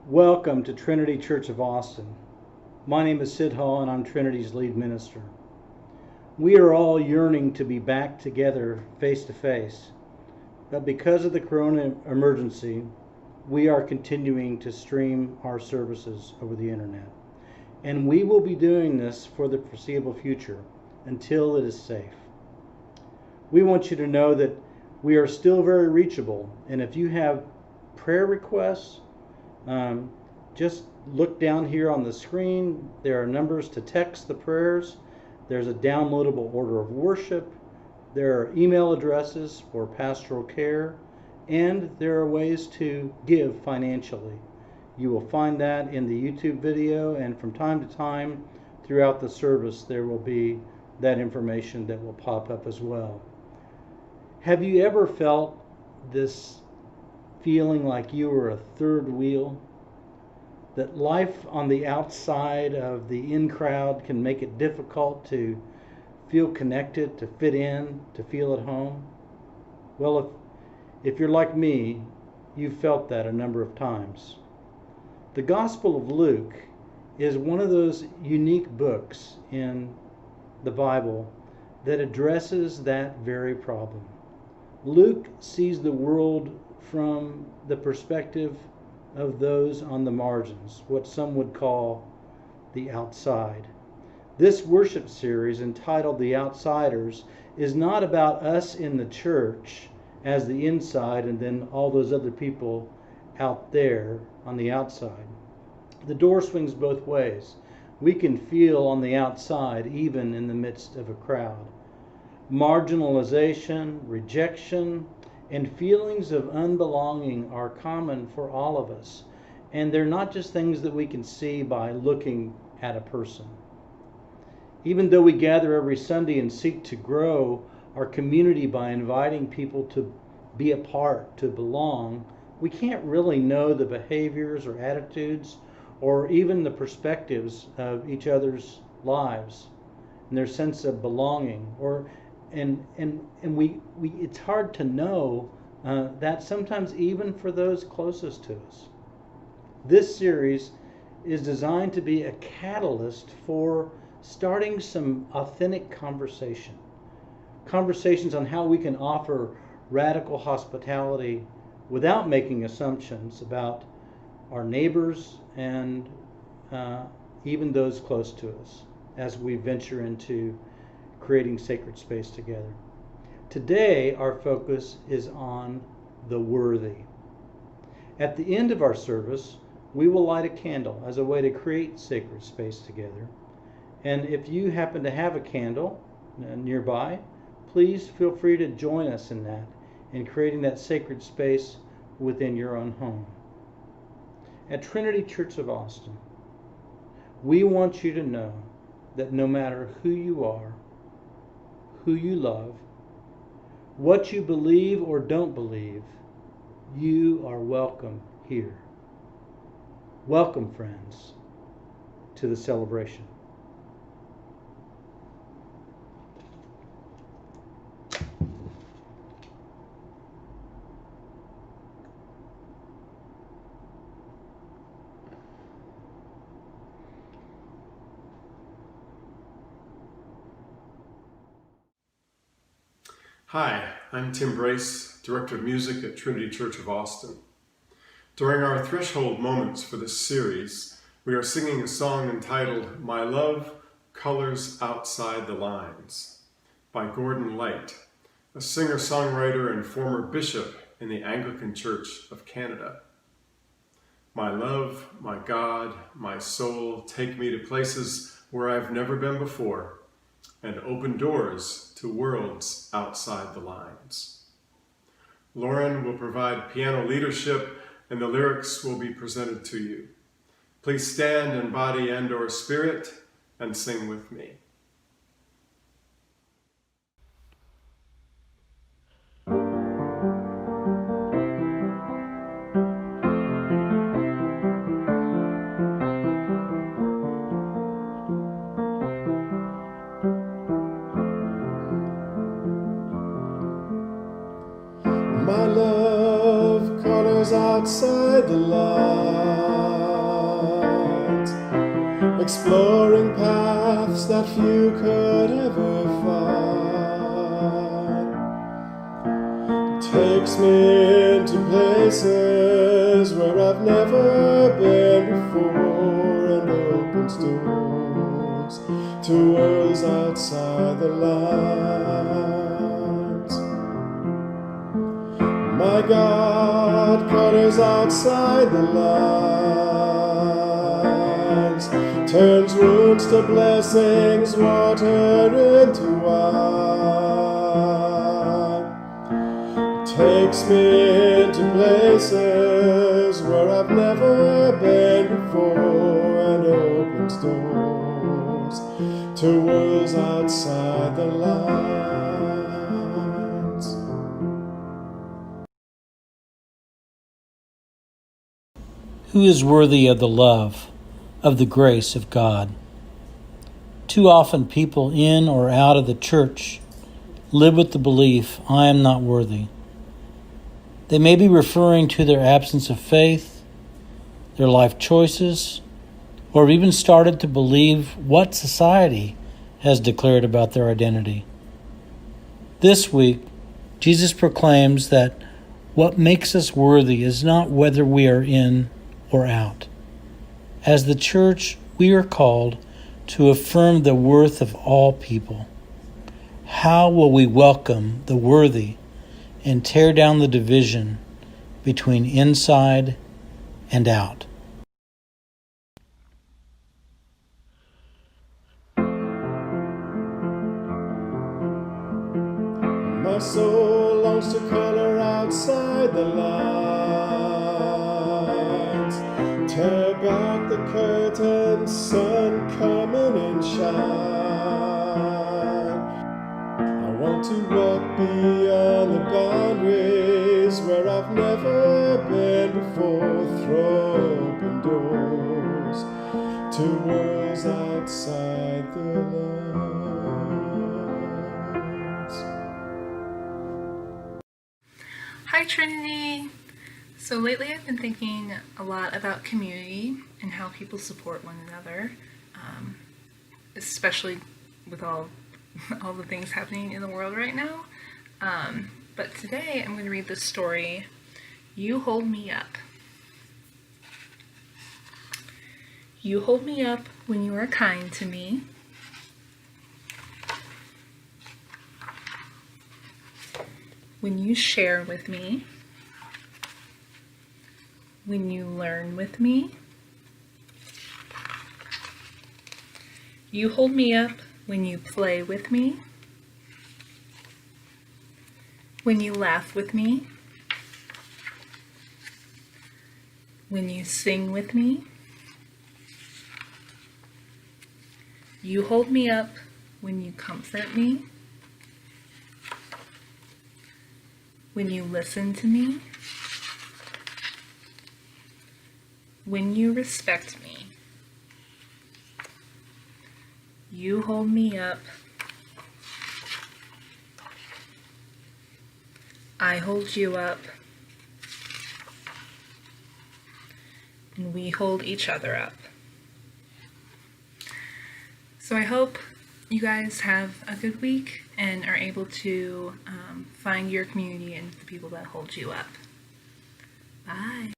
Welcome to Trinity Church of Austin. My name is Sid Hall and I'm Trinity's lead minister. We are all yearning to be back together face to face, but because of the corona emergency, we are continuing to stream our services over the internet. And we will be doing this for the foreseeable future until it is safe. We want you to know that we are still very reachable, and if you have prayer requests, just look down here on the screen. There are numbers to text the prayers. There's a downloadable order of worship. There are email addresses for Pastoral Care, and there are ways to give financially. You will find that in the YouTube video, and from time to time throughout the service there will be that information that will pop up as well. Have you ever felt this feeling like you were a third wheel? That life on the outside of the in crowd can make it difficult to feel connected, to fit in, to feel at home? Well, if you're like me, you've felt that a number of times. The Gospel of Luke is one of those unique books in the Bible that addresses that very problem. Luke sees the world from the perspective of those on the margins, what some would call the outside. This worship series, entitled The Outsiders, is not about us in the church as the inside and then all those other people out there on the outside. The door swings both ways. We can feel on the outside even in the midst of a crowd. Marginalization, rejection, and feelings of unbelonging are common for all of us. And they're not just things that we can see by looking at a person. Even though we gather every Sunday and seek to grow our community by inviting people to be a part, to belong, we can't really know the behaviors or attitudes or even the perspectives of each other's lives and their sense of belonging. It's hard to know that sometimes even for those closest to us. This series is designed to be a catalyst for starting some authentic conversations on how we can offer radical hospitality without making assumptions about our neighbors and even those close to us as we venture into creating sacred space together. Today, our focus is on the worthy. At the end of our service, we will light a candle as a way to create sacred space together. And if you happen to have a candle nearby, please feel free to join us in that, in creating that sacred space within your own home. At Trinity Church of Austin, we want you to know that no matter who you are, who you love, what you believe or don't believe, you are welcome here. Welcome, friends, to the celebration. Hi, I'm Tim Brace, Director of Music at Trinity Church of Austin. During our threshold moments for this series, we are singing a song entitled My Love Colors Outside the Lines by Gordon Light, a singer-songwriter and former bishop in the Anglican Church of Canada. My love, my God, my soul, take me to places where I've never been before, and open doors to worlds outside the lines. Lauren will provide piano leadership and the lyrics will be presented to you. Please stand in body and/or spirit and sing with me. My love colors outside the lines. exploring paths that few could ever find. Takes me into places where I've never been before, and opens doors to worlds outside the lines. My God, colors outside the lines, turns wounds to blessings, water into wine. Takes me into places where I've never been before, and opens doors to worlds outside the lines. Who is worthy of the love, of the grace of God? Too often people in or out of the church live with the belief, I am not worthy. They may be referring to their absence of faith, their life choices, or have even started to believe what society has declared about their identity. This week, Jesus proclaims that what makes us worthy is not whether we are in or out. As the church, we are called to affirm the worth of all people. How will we welcome the worthy and tear down the division between inside and out? My soul longs to color outside the lines. Tear back the curtains, sun come in and shine. I want to walk beyond the boundaries where I've never been before. Throw open doors to worlds outside the lines. Hi Trinity! So lately I've been thinking a lot about community and how people support one another, especially with all the things happening in the world right now. But today I'm going to read the story, You Hold Me Up. You hold me up when you are kind to me. When you share with me, when you learn with me. You hold me up when you play with me, when you laugh with me, when you sing with me. You hold me up when you comfort me, when you listen to me, when you respect me. You hold me up. I hold you up. And we hold each other up. So I hope you guys have a good week and are able to find your community and the people that hold you up. Bye.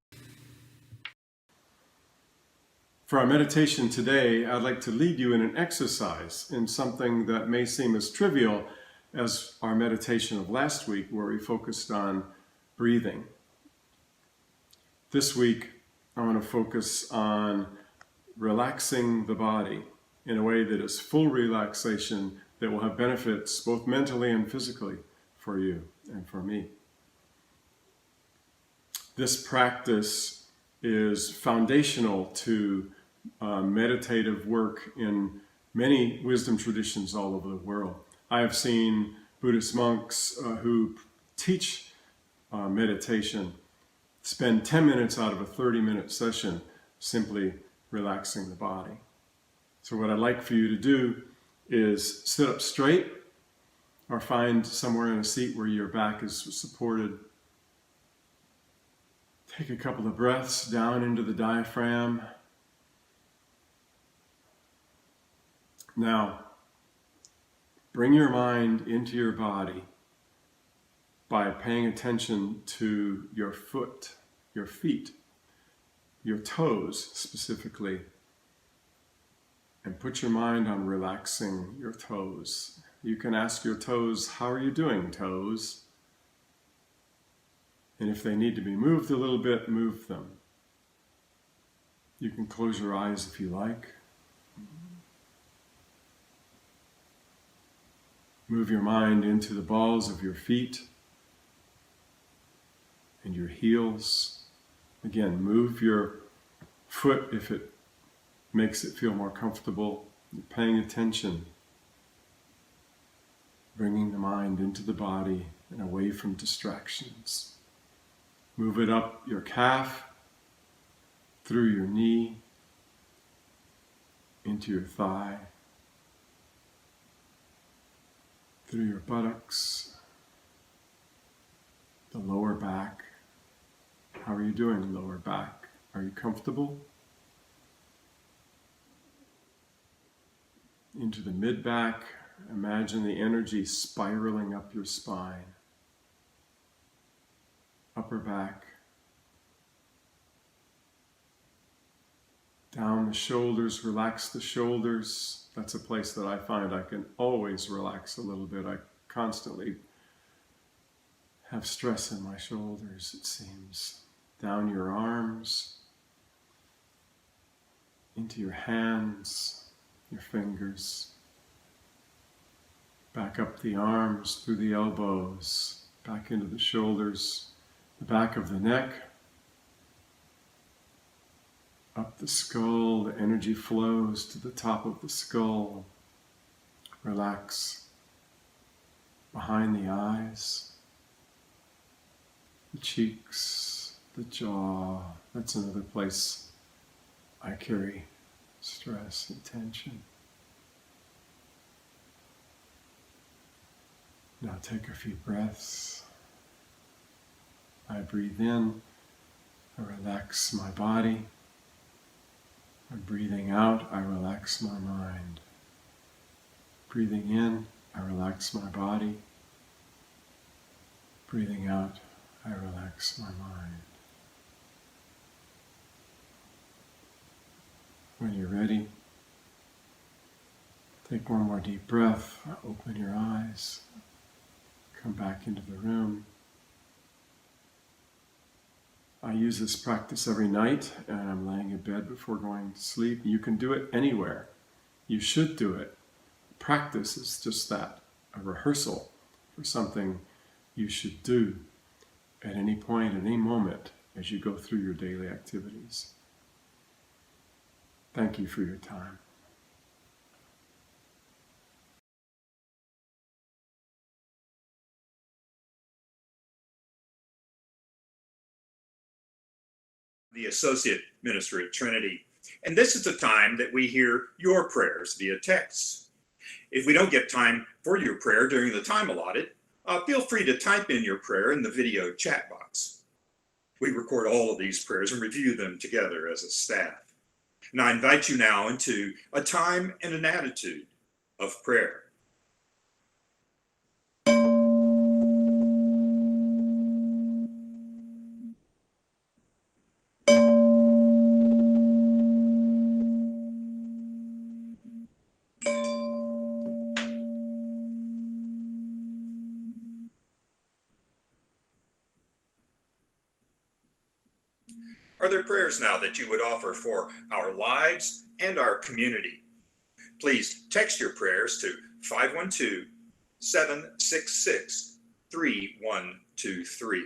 For our meditation today, I'd like to lead you in an exercise in something that may seem as trivial as our meditation of last week, where we focused on breathing. This week, I want to focus on relaxing the body in a way that is full relaxation that will have benefits both mentally and physically for you and for me. This practice is foundational to meditative work in many wisdom traditions all over the world. I have seen Buddhist monks who teach meditation spend 10 minutes out of a 30-minute session simply relaxing the body. So what I'd like for you to do is sit up straight or find somewhere in a seat where your back is supported. Take a couple of breaths down into the diaphragm. Now, bring your mind into your body by paying attention to your foot, your feet, your toes specifically, and put your mind on relaxing your toes. You can ask your toes, how are you doing, toes? And if they need to be moved a little bit, move them. You can close your eyes if you like. Move your mind into the balls of your feet and your heels. Again, move your foot if it makes it feel more comfortable. You're paying attention, bringing the mind into the body and away from distractions. Move it up your calf, through your knee, into your thigh, through your buttocks, the lower back. How are you doing, lower back? Are you comfortable? Into the mid-back, imagine the energy spiraling up your spine. Upper back. Down the shoulders, relax the shoulders. That's a place that I find I can always relax a little bit. I constantly have stress in my shoulders, it seems. Down your arms, into your hands, your fingers. Back up the arms, through the elbows, back into the shoulders, the back of the neck, up the skull, the energy flows to the top of the skull. Relax behind the eyes, the cheeks, the jaw. That's another place I carry stress and tension. Now take a few breaths. I breathe in, I relax my body. And breathing out, I relax my mind. Breathing in, I relax my body. Breathing out, I relax my mind. When you're ready, take one more deep breath, open your eyes, come back into the room. I use this practice every night, and I'm laying in bed before going to sleep. You can do it anywhere. You should do it. Practice is just that, a rehearsal for something you should do at any point, at any moment, as you go through your daily activities. Thank you for your time. The associate minister at Trinity. And this is the time that we hear your prayers via text. If we don't get time for your prayer during the time allotted, feel free to type in your prayer in the video chat box. We record all of these prayers and review them together as a staff. And I invite you now into a time and an attitude of prayer. Are there prayers now that you would offer for our lives and our community? Please text your prayers to 512-766-3123.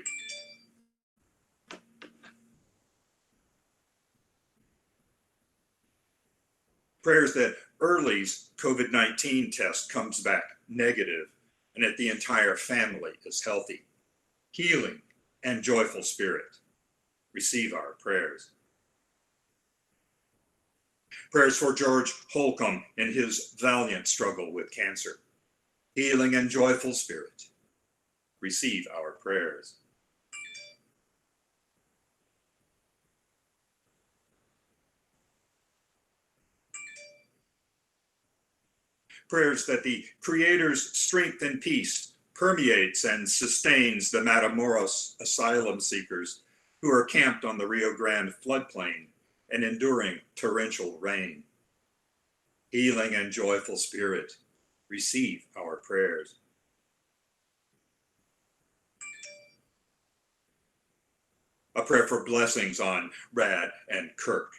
Prayers that Early's COVID-19 test comes back negative and that the entire family is healthy, healing, and joyful spirit. Receive our prayers. Prayers for George Holcomb in his valiant struggle with cancer. Healing and joyful spirit. Receive our prayers. Prayers that the Creator's strength and peace permeates and sustains the Matamoros asylum seekers who are camped on the Rio Grande floodplain and enduring torrential rain. Healing and joyful spirit, receive our prayers. A prayer for blessings on Brad and Kirk.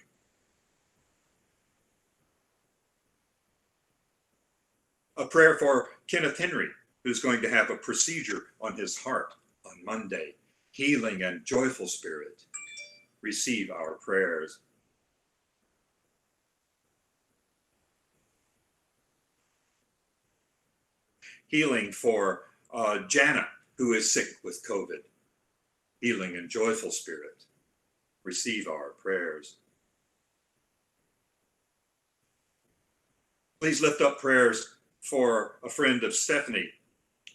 A prayer for Kenneth Henry, who's going to have a procedure on his heart on Monday. Healing and joyful spirit, receive our prayers. Healing for Jana, who is sick with COVID. Healing and joyful spirit, receive our prayers. Please lift up prayers for a friend Stephanie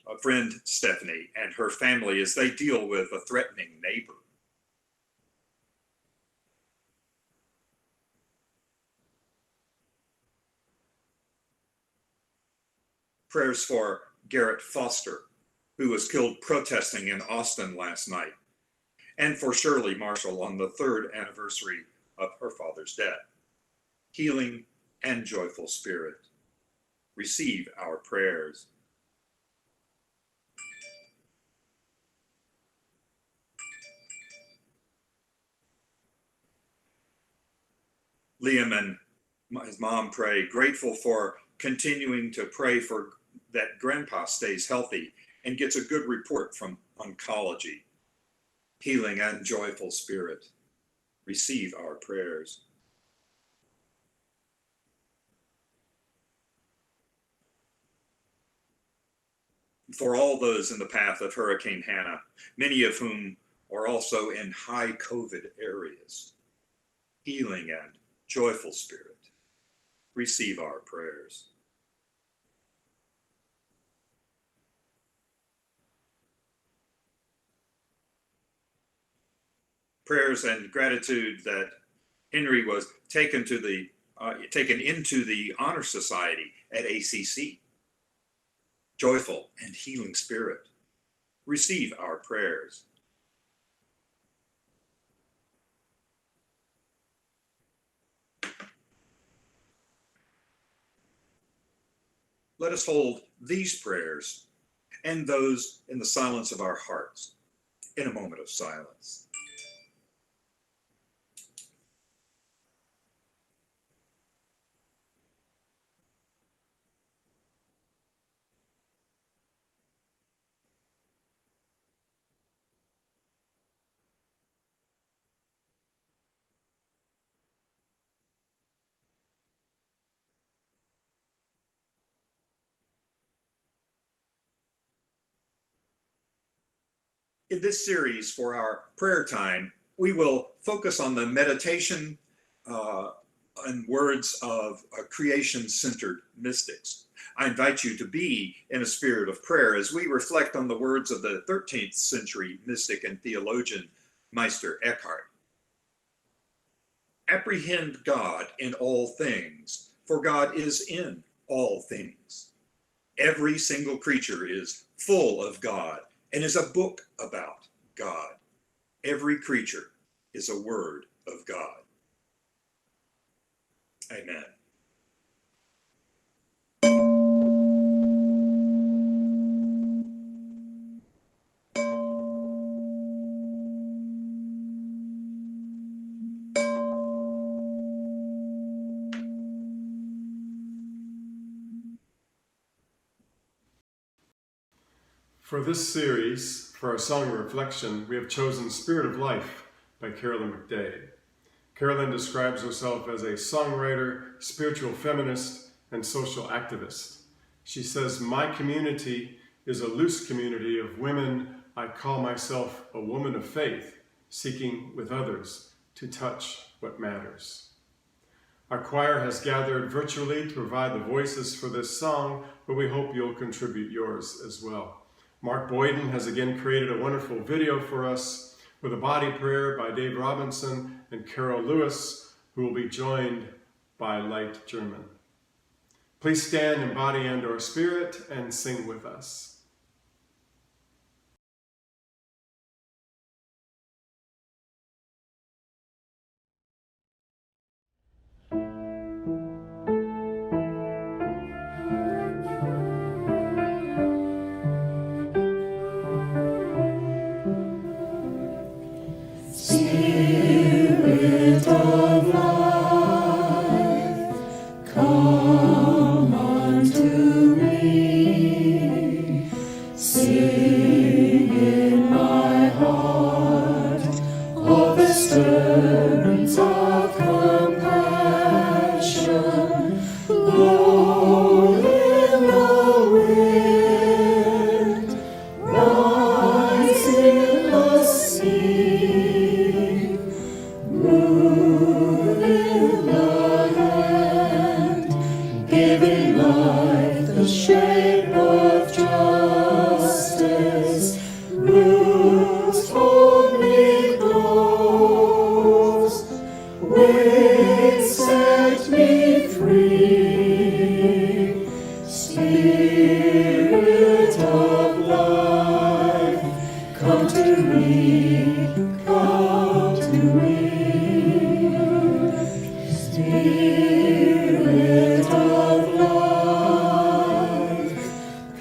and her family as they deal with a threatening neighbor. Prayers for Garrett Foster, who was killed protesting in Austin last night, and for Shirley Marshall on the 3rd anniversary of her father's death. Healing and joyful spirit, receive our prayers. Liam and his mom pray, grateful for continuing to pray for that grandpa stays healthy and gets a good report from oncology. Healing and joyful spirit, receive our prayers. For all those in the path of Hurricane Hannah, many of whom are also in high COVID areas, healing and joyful spirit, receive our prayers. Prayers and gratitude that Henry was taken into the Honor Society at ACC. Joyful and healing spirit, receive our prayers. Let us hold these prayers and those in the silence of our hearts in a moment of silence. In this series for our prayer time, we will focus on the meditation and words of creation-centered mystics. I invite you to be in a spirit of prayer as we reflect on the words of the 13th century mystic and theologian Meister Eckhart. Apprehend God in all things, for God is in all things. Every single creature is full of God and is a book about God. Every creature is a word of God. Amen. For this series, for our song of reflection, we have chosen Spirit of Life by Carolyn McDade. Carolyn describes herself as a songwriter, spiritual feminist, and social activist. She says, "My community is a loose community of women. I call myself a woman of faith, seeking with others to touch what matters." Our choir has gathered virtually to provide the voices for this song, but we hope you'll contribute yours as well. Mark Boyden has again created a wonderful video for us with a body prayer by Dave Robinson and Carol Lewis, who will be joined by Light German. Please stand in body and/or spirit and sing with us. Spirit of life, come unto me. Sing in my heart all the stirrings of compassion. Blow in the wind, rise in the sea. Move in the hand, giving life the shape of justice. Roots hold me close, wings set me free. Spirit of life, come to me, come to me. Spirit of life,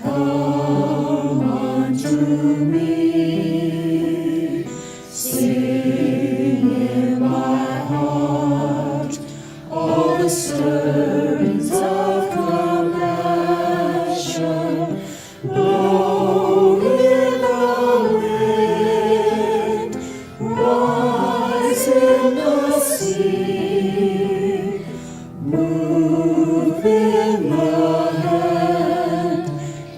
come unto me. Sing in my heart all the stirrings of compassion. Blow in the wind, rise in the sea. Move in the hand,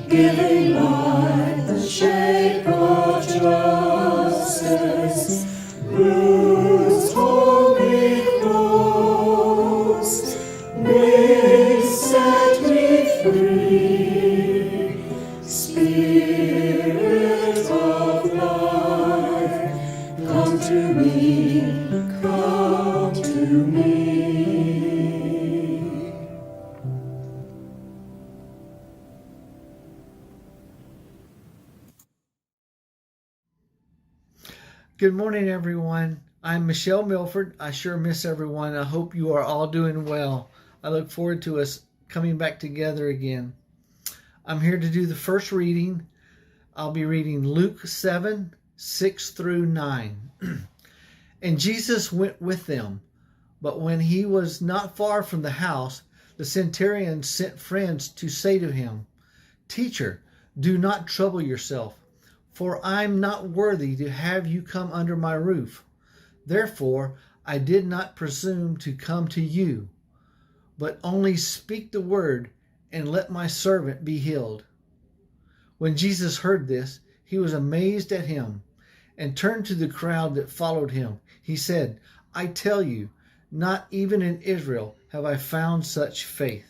giving life the shape of justice. Roots hold me close, wings set me free. Spirit of life, come to me, come to me. Good morning, everyone. I'm Michelle Milford. I sure miss everyone. I hope you are all doing well. I look forward to us coming back together again. I'm here to do the first reading. I'll be reading Luke 7, 6 through 9. And Jesus went with them, but when he was not far from the house, the centurion sent friends to say to him, Teacher, do not trouble yourself, for I'm not worthy to have you come under my roof. Therefore, I did not presume to come to you, but only speak the word and let my servant be healed. When Jesus heard this, he was amazed at him and turned to the crowd that followed him. He said, I tell you, not even in Israel have I found such faith.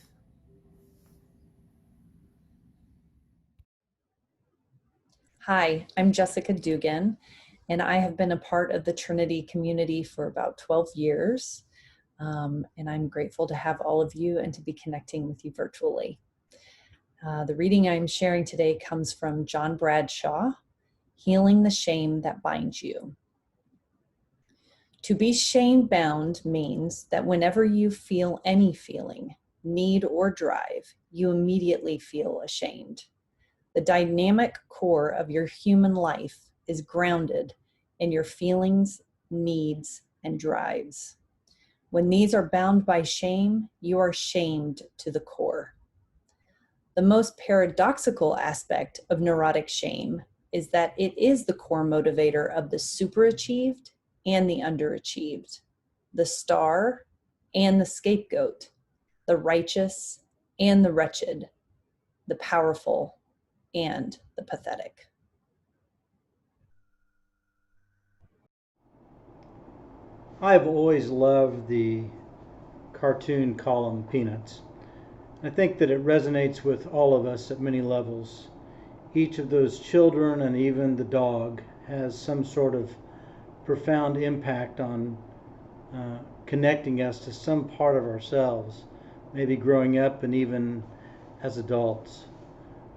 Hi, I'm Jessica Dugan, and I have been a part of the Trinity community for about 12 years. And I'm grateful to have all of you and to be connecting with you virtually. The reading I'm sharing today comes from John Bradshaw, Healing the Shame That Binds You. To be shame-bound means that whenever you feel any feeling, need, or drive, you immediately feel ashamed. The dynamic core of your human life is grounded in your feelings, needs, and drives. When these are bound by shame, you are shamed to the core. The most paradoxical aspect of neurotic shame is that it is the core motivator of the superachieved and the underachieved, the star and the scapegoat, the righteous and the wretched, the powerful and the pathetic. I've always loved the cartoon column Peanuts. I think that it resonates with all of us at many levels. Each of those children and even the dog has some sort of profound impact on connecting us to some part of ourselves maybe growing up and even as adults.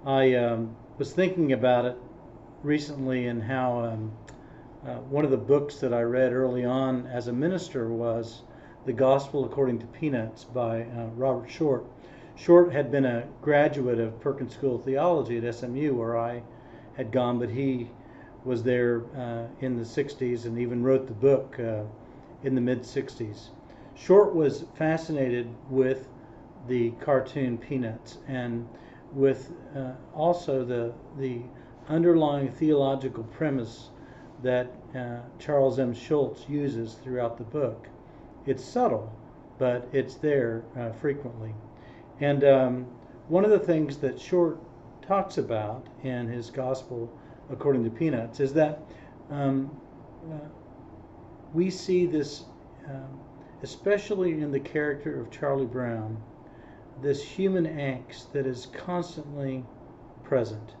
I was thinking about it recently and how one of the books that I read early on as a minister was The Gospel According to Peanuts by Robert Short. Short had been a graduate of Perkins School of Theology at SMU, where I had gone, but he was there in the 60s and even wrote the book in the mid-60s. Short was fascinated with the cartoon Peanuts and with also the underlying theological premise that Charles M. Schulz uses throughout the book. It's subtle, but it's there frequently. And one of the things that Short talks about in his Gospel According to Peanuts is that we see this, especially in the character of Charlie Brown, this human angst that is constantly present,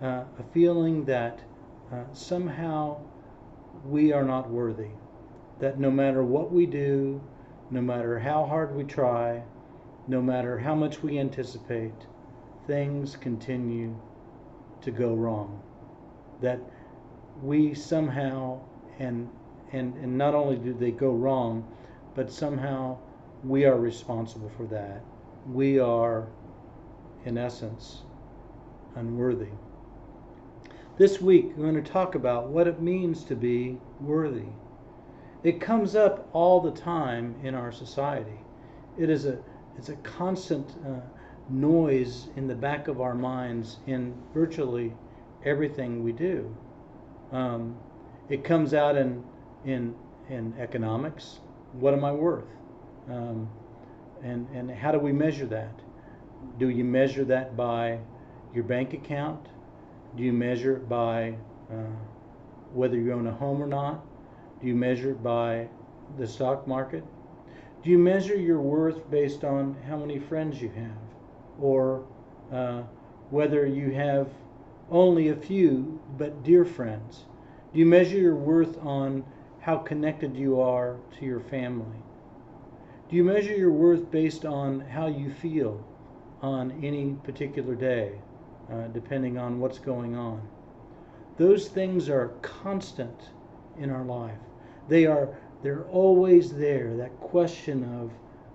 a feeling that somehow we are not worthy, that no matter what we do, no matter how hard we try, no matter how much we anticipate, things continue to go wrong. That we somehow, and not only do they go wrong, but somehow we are responsible for that. We are, in essence, unworthy. This week, we're going to talk about what it means to be worthy. It comes up all the time in our society. It's a constant noise in the back of our minds in virtually everything we do. It comes out in economics. What am I worth? And how do we measure that? Do you measure that by your bank account? Do you measure it by whether you own a home or not? Do you measure it by the stock market? Do you measure your worth based on how many friends you have? Or whether you have only a few but dear friends? Do you measure your worth on how connected you are to your family? Do you measure your worth based on how you feel on any particular day, depending on what's going on? Those things are constant in our life. They're always there, that question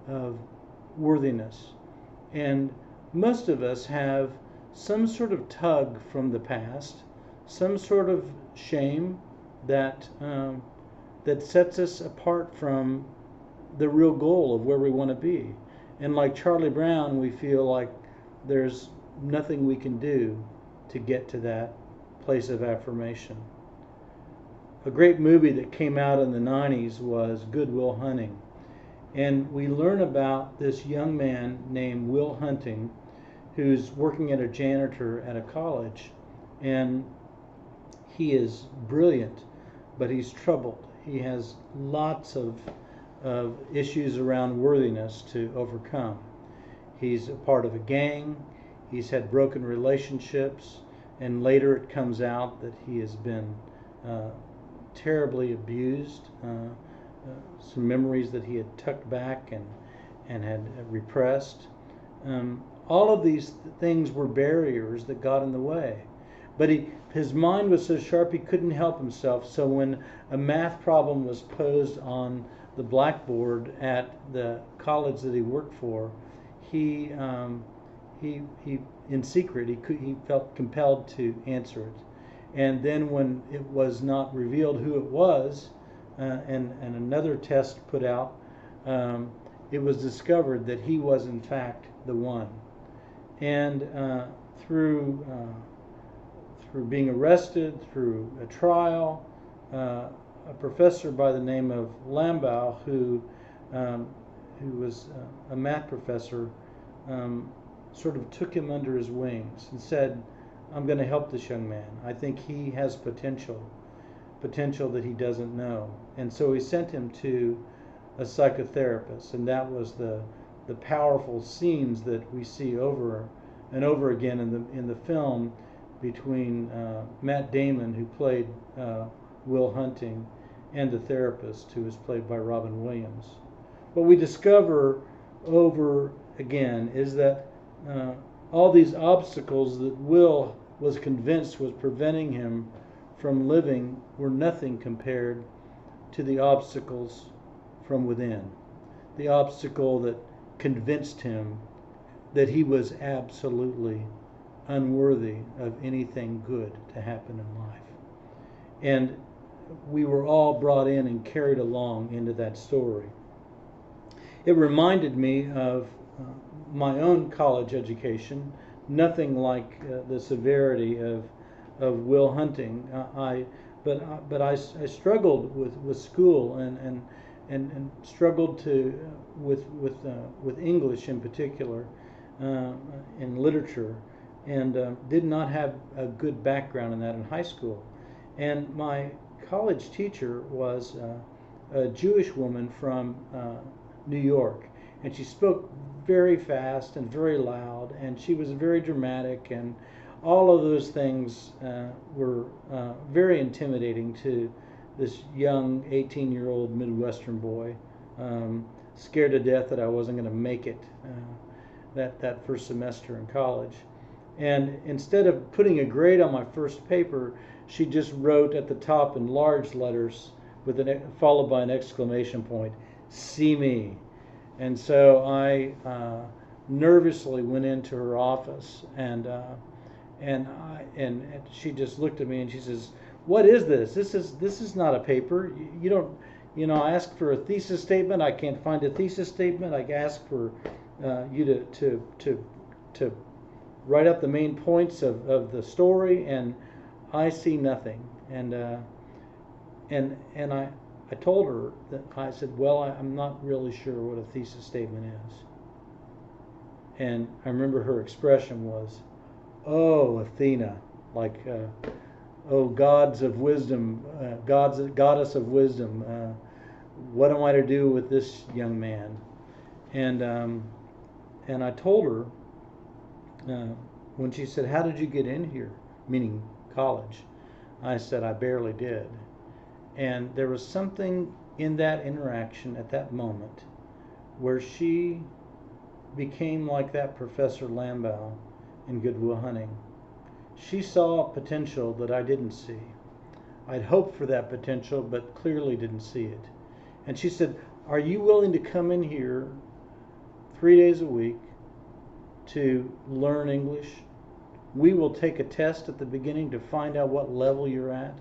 of worthiness. And most of us have some sort of tug from the past, some sort of shame that sets us apart from the real goal of where we want to be. And like Charlie Brown, we feel like there's nothing we can do to get to that place of affirmation. A great movie that came out in the 90s was Good Will Hunting. And we learn about this young man named Will Hunting who's working as a janitor at a college. And he is brilliant, but he's troubled. He has lots of issues around worthiness to overcome. He's a part of a gang. He's had broken relationships. And later it comes out that he has been terribly abused, some memories that he had tucked back and had repressed. All of these things were barriers that got in the way. But his mind was so sharp he couldn't help himself. So when a math problem was posed on the blackboard at the college that he worked for, he in secret he felt compelled to answer it. And then when it was not revealed who it was, and another test put out, it was discovered that he was in fact the one. And through being arrested, through a trial, a professor by the name of Lambaugh, who was a math professor, sort of took him under his wings and said, I'm going to help this young man. I think he has potential that he doesn't know. And so he sent him to a psychotherapist, and that was the powerful scenes that we see over and over again in the film between Matt Damon, who played Will Hunting, and the therapist, who is played by Robin Williams. What we discover over again is that all these obstacles that Will was convinced was preventing him from living were nothing compared to the obstacles from within. The obstacle that convinced him that he was absolutely unworthy of anything good to happen in life. And we were all brought in and carried along into that story. It reminded me of my own college education, nothing like the severity of Will hunting. But I struggled with school and struggled with English in particular, in literature, and did not have a good background in that in high school. And my college teacher was a Jewish woman from New York, and she spoke very fast and very loud, and she was very dramatic, and all of those things were very intimidating to this young 18-year-old Midwestern boy, scared to death that I wasn't going to make it that first semester in college. And instead of putting a grade on my first paper, she just wrote at the top in large letters followed by an exclamation point, "See me." And so I nervously went into her office, and she just looked at me and she says, "What is this? This is not a paper. You don't, I asked for a thesis statement. I can't find a thesis statement. I asked for you to write up the main points of the story, and I see nothing." And I told her that I said, "Well, I'm not really sure what a thesis statement is." And I remember her expression was, "Oh, Athena, like, oh, gods of wisdom, goddess of wisdom, what am I to do with this young man?" And I told her, when she said, "How did you get in here?" meaning college, I said, "I barely did." And there was something in that interaction at that moment where she became like that Professor Lambow in Good Will Hunting. She saw potential that I didn't see. I'd hoped for that potential, but clearly didn't see it. And she said, "Are you willing to come in here 3 days a week to learn English? We will take a test at the beginning to find out what level you're at,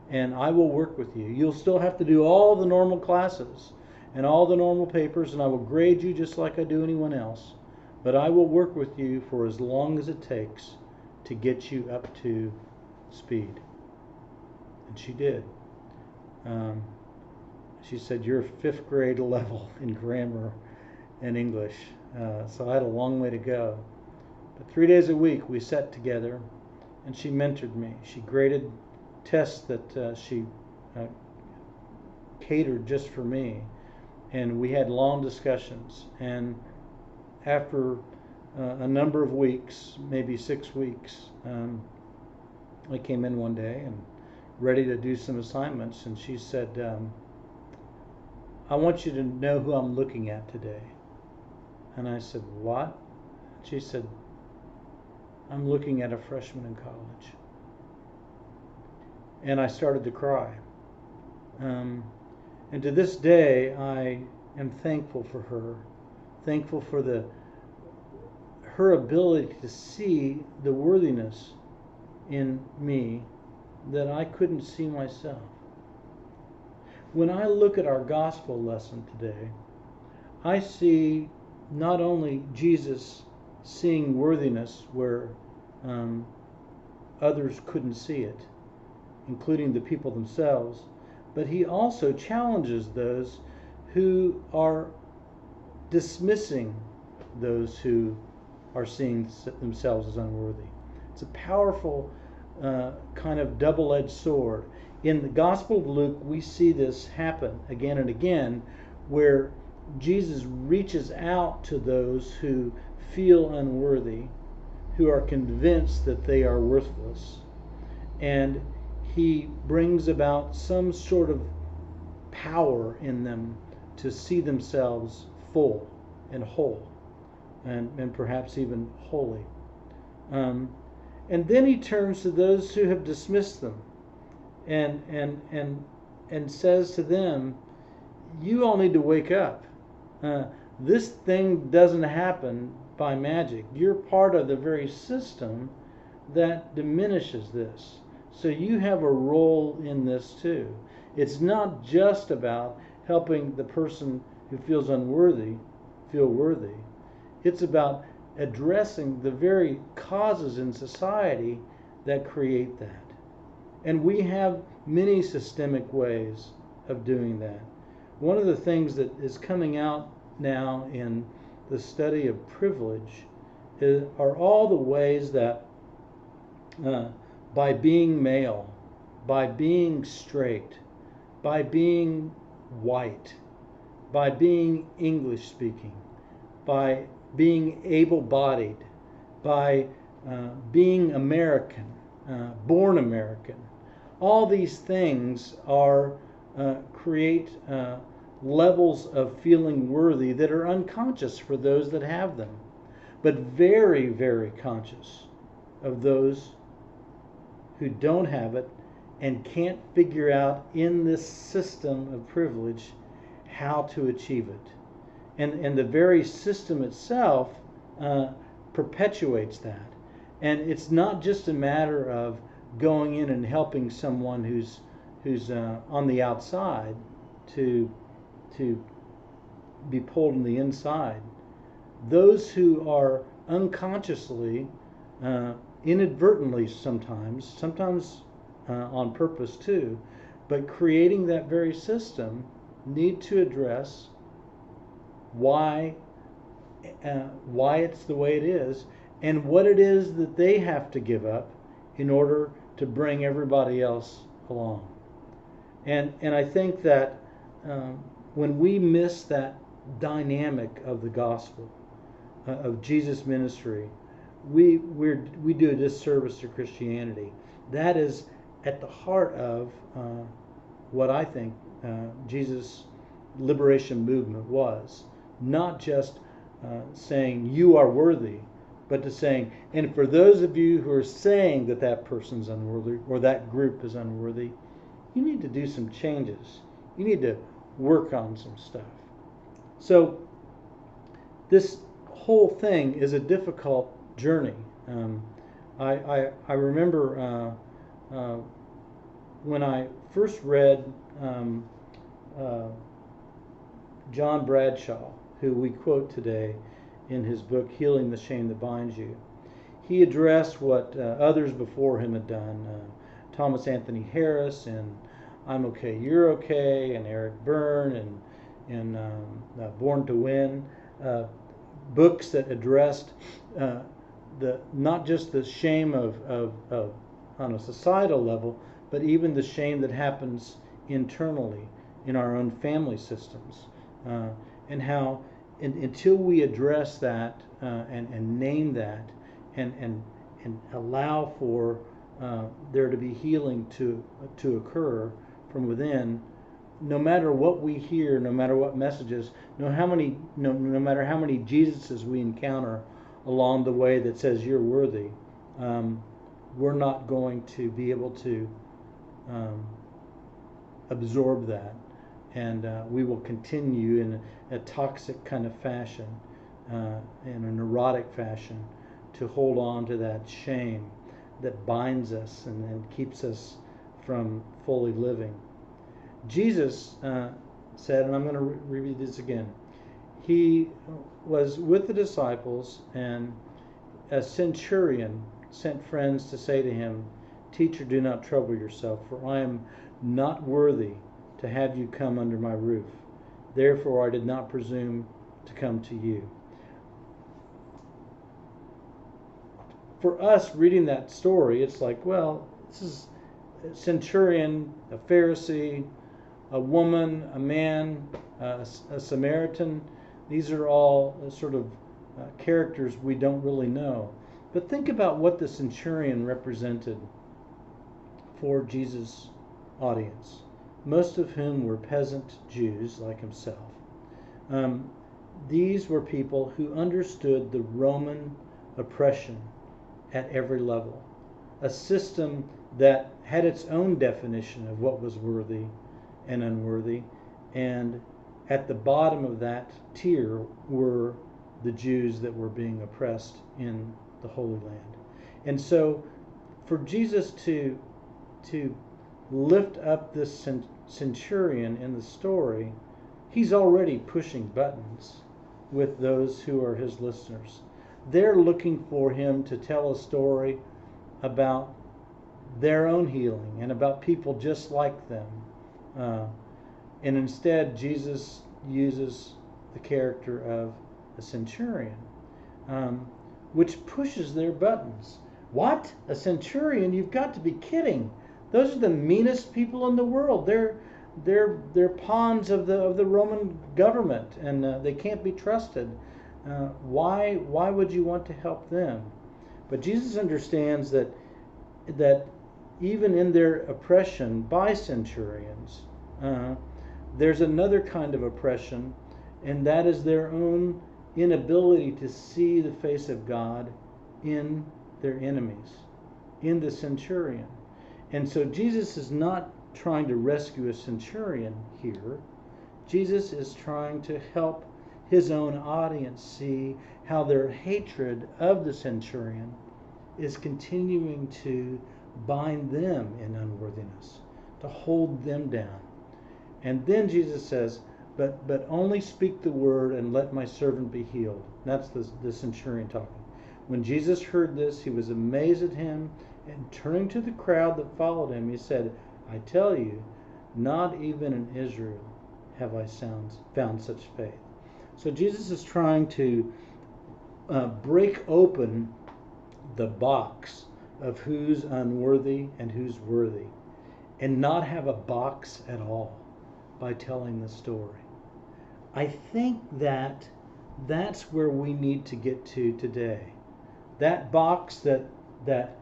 and I will work with you. You'll still have to do all the normal classes and all the normal papers, and I will grade you just like I do anyone else. But I will work with you for as long as it takes to get you up to speed." And she did. She said, "You're 5th grade level in grammar and English." So I had a long way to go. But 3 days a week we sat together, and she mentored me. She graded tests that she catered just for me, and we had long discussions. And after a number of weeks, maybe 6 weeks, I came in one day and ready to do some assignments, and she said, "I want you to know who I'm looking at today." And I said, "What?" She said, "I'm looking at a freshman in college." And I started to cry. And to this day, I am thankful for her, thankful for her ability to see the worthiness in me that I couldn't see myself. When I look at our gospel lesson today, I see not only Jesus seeing worthiness where others couldn't see it, including the people themselves, but he also challenges those who are dismissing those who are seeing themselves as unworthy. It's a powerful kind of double-edged sword. In the Gospel of Luke, we see this happen again and again, where Jesus reaches out to those who feel unworthy, who are convinced that they are worthless, and he brings about some sort of power in them to see themselves full and whole. and perhaps even holy. And then he turns to those who have dismissed them and says to them, you all need to wake up. This thing doesn't happen by magic. You're part of the very system that diminishes this. So you have a role in this too. It's not just about helping the person who feels unworthy feel worthy. It's about addressing the very causes in society that create that. And we have many systemic ways of doing that. One of the things that is coming out now in the study of privilege are all the ways that by being male, by being straight, by being white, by being English speaking, by being able-bodied, by being American, born American, all these things are create levels of feeling worthy that are unconscious for those that have them, but very, very conscious of those who don't have it and can't figure out in this system of privilege how to achieve it. And the very system itself perpetuates that. And it's not just a matter of going in and helping someone who's on the outside to be pulled on the inside. Those who are unconsciously, inadvertently sometimes on purpose too, but creating that very system, need to address why it's the way it is and what it is that they have to give up in order to bring everybody else along. And I think that when we miss that dynamic of the gospel, of Jesus' ministry, we do a disservice to Christianity. That is at the heart of what I think Jesus' liberation movement was. Not just saying you are worthy, but to saying, and for those of you who are saying that that person's unworthy or that group is unworthy, you need to do some changes. You need to work on some stuff. So this whole thing is a difficult journey. I remember when I first read John Bradshaw, who we quote today in his book, Healing the Shame That Binds You. He addressed what others before him had done, Thomas Anthony Harris and I'm Okay, You're Okay, and Eric Byrne and Born to Win, books that addressed not just the shame of on a societal level, but even the shame that happens internally in our own family systems, and how until we address that and name that and allow for there to be healing to occur from within, no matter what we hear, no matter what messages, no matter how many Jesuses we encounter along the way that says you're worthy, we're not going to be able to absorb that, and we will continue in a toxic kind of fashion, in a neurotic fashion, to hold on to that shame that binds us and keeps us from fully living. Jesus said, and I'm going to read this again, he was with the disciples, and a centurion sent friends to say to him, "Teacher, do not trouble yourself, for I am not worthy to have you come under my roof. Therefore I did not presume to come to you." For us, reading that story, it's like, well, this is a centurion, a Pharisee, a woman, a man, a Samaritan. These are all sort of characters we don't really know. But think about what the centurion represented for Jesus' audience, most of whom were peasant Jews like himself. these were people who understood the Roman oppression at every level, a system that had its own definition of what was worthy and unworthy, and at the bottom of that tier were the Jews that were being oppressed in the Holy Land. And so for Jesus to lift up this centurion in the story, he's already pushing buttons with those who are his listeners. They're looking for him to tell a story about their own healing and about people just like them. And instead, Jesus uses the character of a centurion, which pushes their buttons. What? A centurion? You've got to be kidding. Those are the meanest people in the world. They're pawns of the Roman government, and they can't be trusted. Why would you want to help them? But Jesus understands that even in their oppression by centurions, there's another kind of oppression, and that is their own inability to see the face of God in their enemies, in the centurion. And so Jesus is not trying to rescue a centurion here. Jesus is trying to help his own audience see how their hatred of the centurion is continuing to bind them in unworthiness, to hold them down. And then Jesus says, but only speak the word and let my servant be healed. That's the centurion talking. When Jesus heard this, he was amazed at him, and turning to the crowd that followed him, he said, I tell you, not even in Israel have I found such faith. So Jesus is trying to break open the box of who's unworthy and who's worthy, and not have a box at all by telling the story. I think that's where we need to get to today. That box that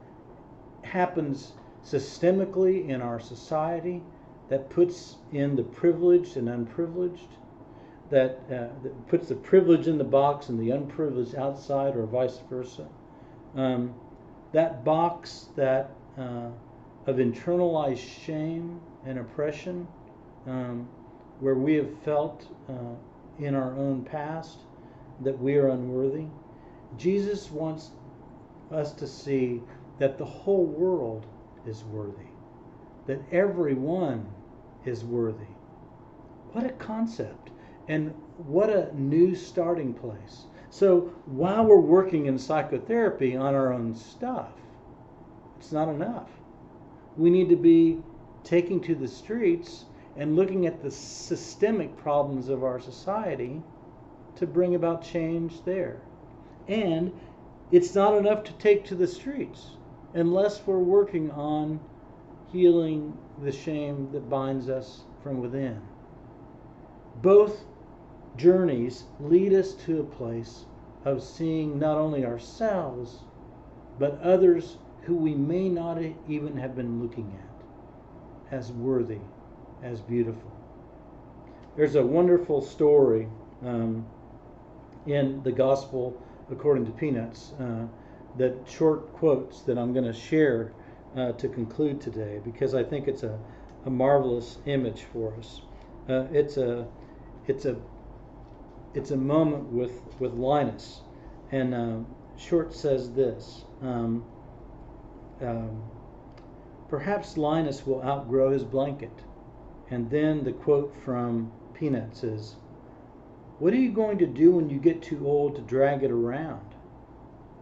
happens systemically in our society, that puts in the privileged and unprivileged, that puts the privileged in the box and the unprivileged outside, or vice versa. That box that of internalized shame and oppression, where we have felt in our own past that we are unworthy. Jesus wants us to see that the whole world is worthy, that everyone is worthy. What a concept, and what a new starting place. So while we're working in psychotherapy on our own stuff, it's not enough. We need to be taking to the streets and looking at the systemic problems of our society to bring about change there. And it's not enough to take to the streets unless we're working on healing the shame that binds us from within. Both journeys lead us to a place of seeing not only ourselves, but others who we may not even have been looking at as worthy, as beautiful. There's a wonderful story in the Gospel according to Peanuts, that short quotes that I'm going to share to conclude today, because I think it's a marvelous image for us. It's a moment with Linus, and Short says this. Perhaps Linus will outgrow his blanket. And then the quote from Peanuts is, what are you going to do when you get too old to drag it around?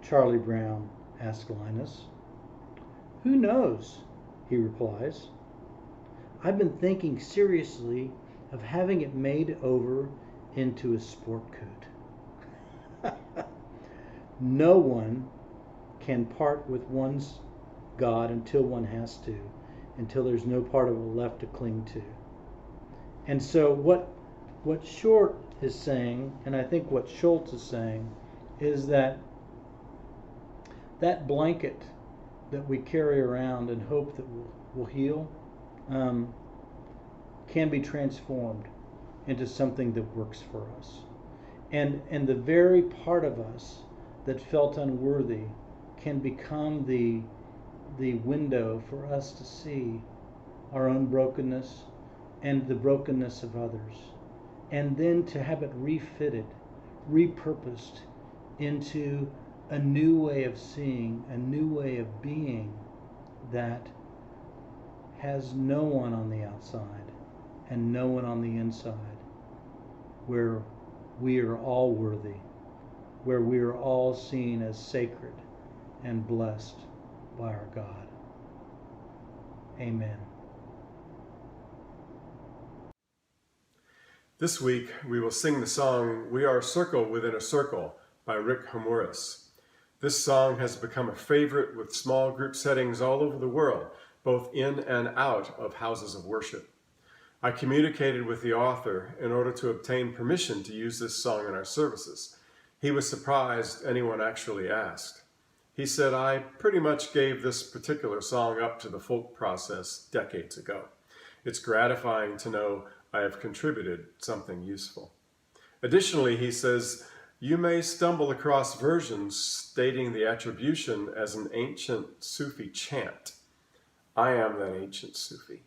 Charlie Brown asks Linus. Who knows, he replies. I've been thinking seriously of having it made over into a sport coat. No one can part with one's God until one has to, until there's no part of it left to cling to. And so what Short is saying, and I think what Schultz is saying, is that blanket that we carry around and hope that will heal can be transformed into something that works for us. And the very part of us that felt unworthy can become the window for us to see our own brokenness and the brokenness of others, and then to have it refitted, repurposed into a new way of seeing, a new way of being that has no one on the outside and no one on the inside, where we are all worthy, where we are all seen as sacred and blessed by our God. Amen. This week, we will sing the song, We Are a Circle Within a Circle by Rick Hamuris. This song has become a favorite with small group settings all over the world, both in and out of houses of worship. I communicated with the author in order to obtain permission to use this song in our services. He was surprised anyone actually asked. He said, I pretty much gave this particular song up to the folk process decades ago. It's gratifying to know I have contributed something useful. Additionally, he says, you may stumble across versions stating the attribution as an ancient Sufi chant. I am that ancient Sufi.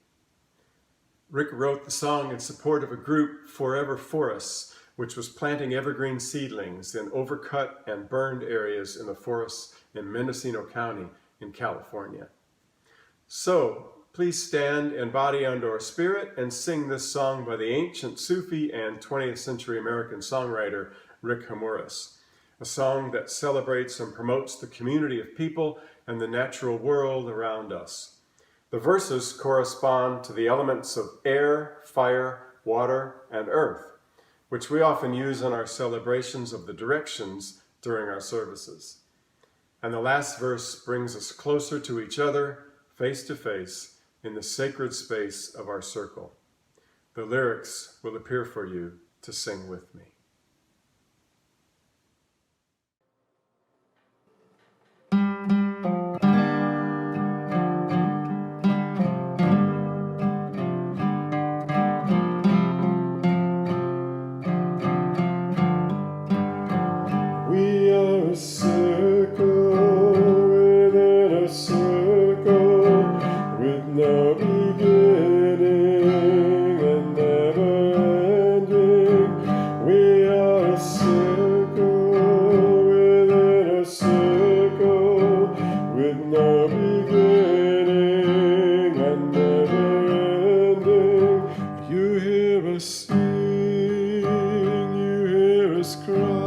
Rick wrote the song in support of a group, Forever Forests, which was planting evergreen seedlings in overcut and burned areas in the forests in Mendocino County in California. So, please stand in body and or spirit and sing this song by the ancient Sufi and 20th century American songwriter Rick Hamuris, a song that celebrates and promotes the community of people and the natural world around us. The verses correspond to the elements of air, fire, water, and earth, which we often use in our celebrations of the directions during our services. And the last verse brings us closer to each other, face to face, in the sacred space of our circle. The lyrics will appear for you to sing with me. We are a circle within a circle, with no beginning and never ending. We are a circle within a circle, with no beginning and never ending. You hear us sing, you hear us cry.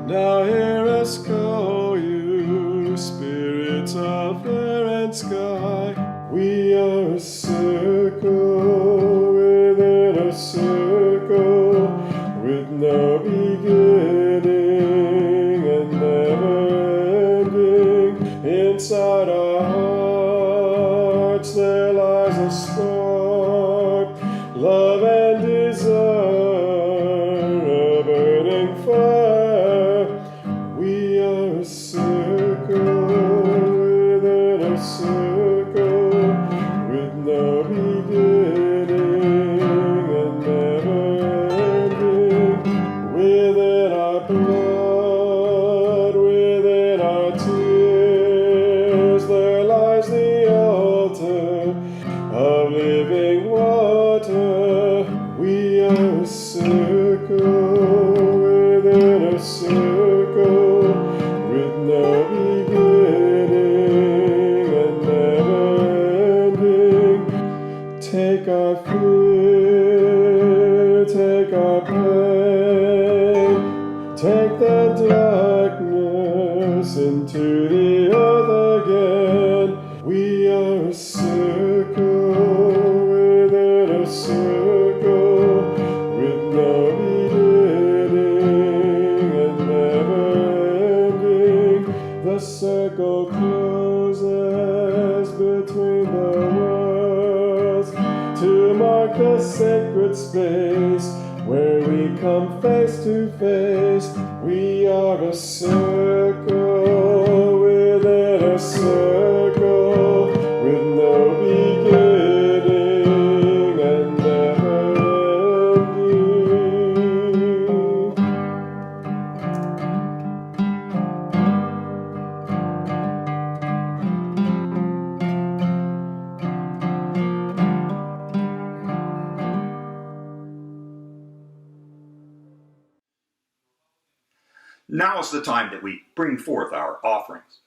Now hear us call you, spirits of air and sky. We are a circle within a circle, with no beginning and never ending. Inside our hearts there lies a spark, love and desire, a burning fire. We are a circle within a circle, with no beginning and never ending. Within our blood, within our tears, there lies the altar of living water. We are a circle within a circle, with no beginning and never ending. Take our fear, take our pain, take the darkness into the earth again. We are a circle within a circle, with no beginning and never ending. The circle closes between the worlds to mark the sacred space where we come face to face. We are a circle within a circle, with no beginning and never ending. Now is the time that we bring forth our offerings.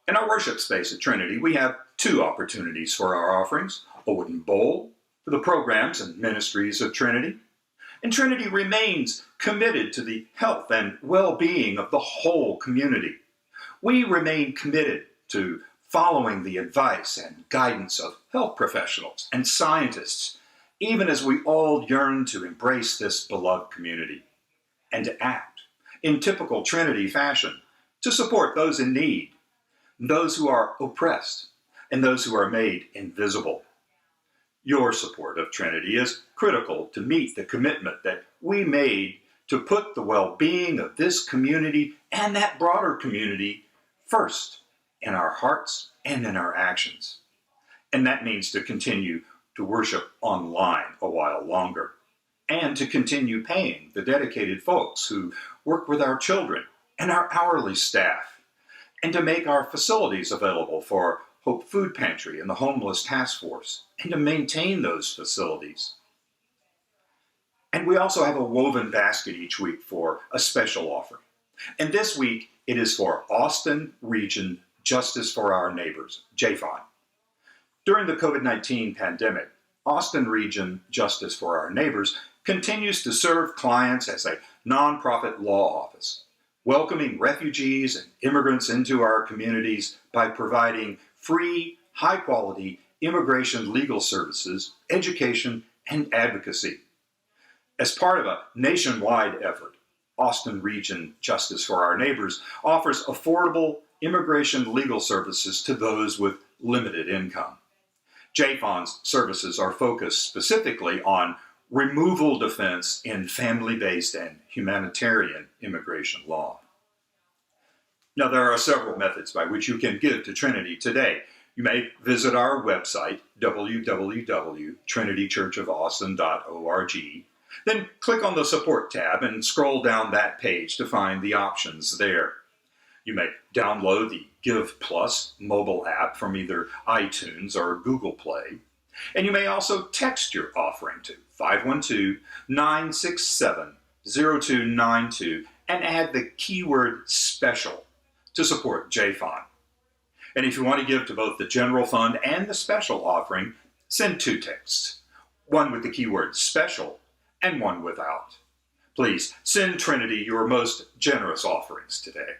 In our worship space at Trinity, we have two opportunities for our offerings: a wooden bowl for the programs and ministries of Trinity. And Trinity remains committed to the health and well-being of the whole community. We remain committed to following the advice and guidance of health professionals and scientists, even as we all yearn to embrace this beloved community and to act in typical Trinity fashion to support those in need, those who are oppressed, and those who are made invisible. Your support of Trinity is critical to meet the commitment that we made to put the well-being of this community and that broader community first in our hearts and in our actions. And that means to continue to worship online a while longer, and to continue paying the dedicated folks who work with our children and our hourly staff, and to make our facilities available for Hope Food Pantry and the Homeless Task Force, and to maintain those facilities. And we also have a woven basket each week for a special offering. And this week, it is for Austin Region Justice for Our Neighbors, JFON. During the COVID-19 pandemic, Austin Region Justice for Our Neighbors continues to serve clients as a nonprofit law office, welcoming refugees and immigrants into our communities by providing free, high-quality immigration legal services, education, and advocacy. As part of a nationwide effort, Austin Region Justice for Our Neighbors offers affordable immigration legal services to those with limited income. JFON's services are focused specifically on removal defense in family-based and humanitarian immigration law. Now, there are several methods by which you can give to Trinity today. You may visit our website, www.trinitychurchofaustin.org. Then click on the Support tab and scroll down that page to find the options there. You may download the Give Plus mobile app from either iTunes or Google Play. And you may also text your offering to 512-967-0292 and add the keyword SPECIAL to support JFON. And if you want to give to both the general fund and the special offering, send two texts, one with the keyword SPECIAL and one without. Please send Trinity your most generous offerings today.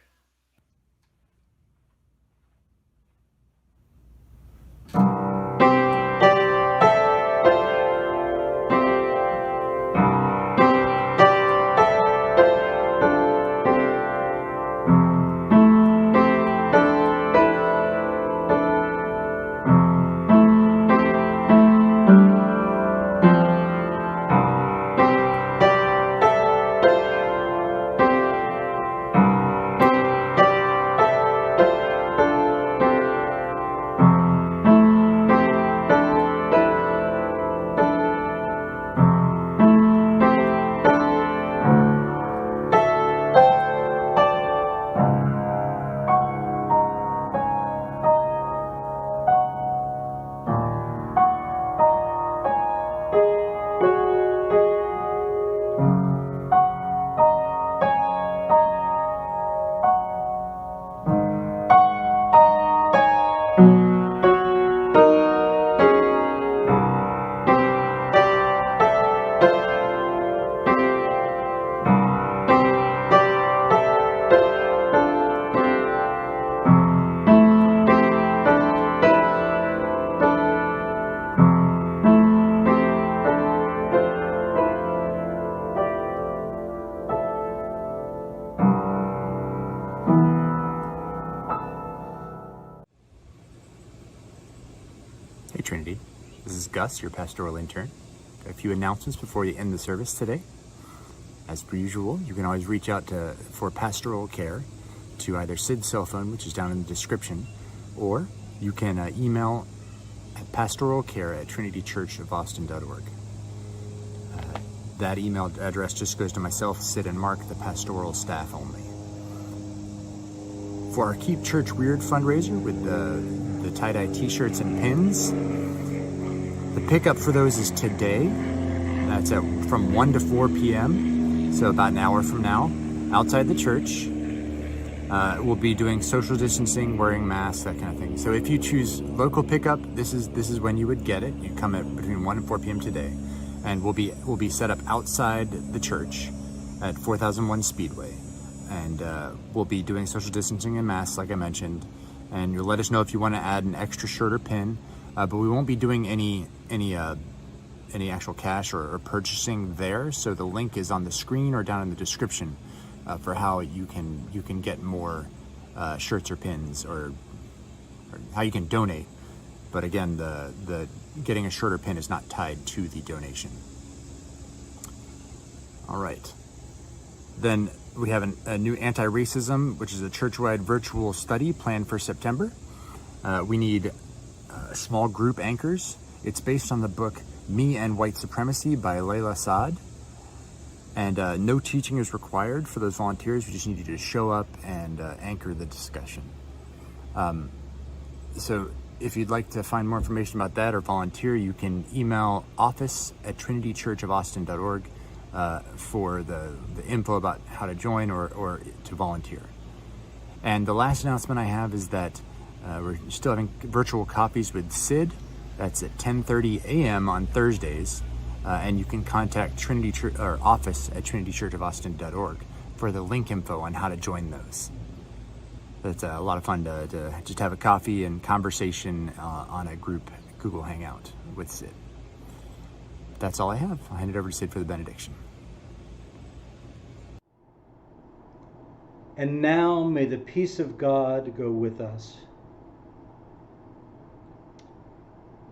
Hey Trinity, this is Gus, your pastoral intern. Got a few announcements before you end the service today. As per usual, you can always reach out for Pastoral Care to either Sid's cell phone, which is down in the description, or you can email at pastoralcare@trinitychurchofaustin.org. That email address just goes to myself, Sid, and Mark, the pastoral staff only. For our Keep Church Weird fundraiser with the tie-dye t-shirts and pins, the pickup for those is today. That's from 1 to 4 p.m., so about an hour from now, outside the church. We'll be doing social distancing, wearing masks, that kind of thing. So if you choose local pickup, this is when you would get it. You come at between 1 and 4 p.m. today, and we'll be set up outside the church at 4001 Speedway, and we'll be doing social distancing and masks, like I mentioned. And you'll let us know if you want to add an extra shirt or pin, but we won't be doing any actual cash or purchasing there. So the link is on the screen or down in the description for how you can get more shirts or pins, or how you can donate. But again, the getting a shirt or pin is not tied to the donation. All right. Then we have a new anti-racism, which is a church-wide virtual study planned for September. We need small group anchors. It's based on the book Me and White Supremacy by Layla Saad. And no teaching is required for those volunteers. We just need you to show up and anchor the discussion. So if you'd like to find more information about that or volunteer, you can email office@trinitychurchofaustin.org for the info about how to join or to volunteer. And the last announcement I have is that we're still having virtual coffees with Sid. That's at 10:30 a.m. on Thursdays. And you can contact Trinity Church, or office@trinitychurchofaustin.org for the link info on how to join those. It's a lot of fun to just have a coffee and conversation on a group Google Hangout with Sid. That's all I have. I'll hand it over to Sid for the benediction. And now may the peace of God go with us.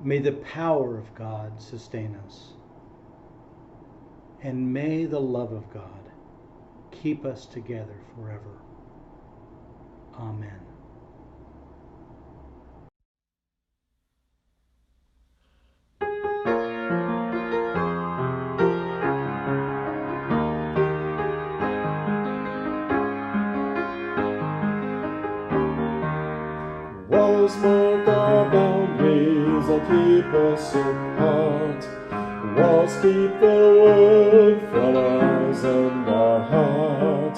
May the power of God sustain us. And may the love of God keep us together forever. Amen. Walls mark our boundaries and keep us apart. Walls keep the word from our eyes and our heart.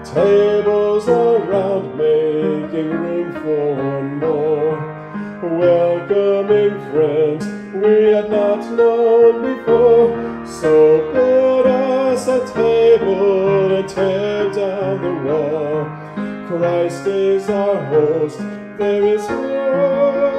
Tables around, making room for more. Welcoming friends we had not known before. So build us a table and tear down the wall. Christ is our host, there is one.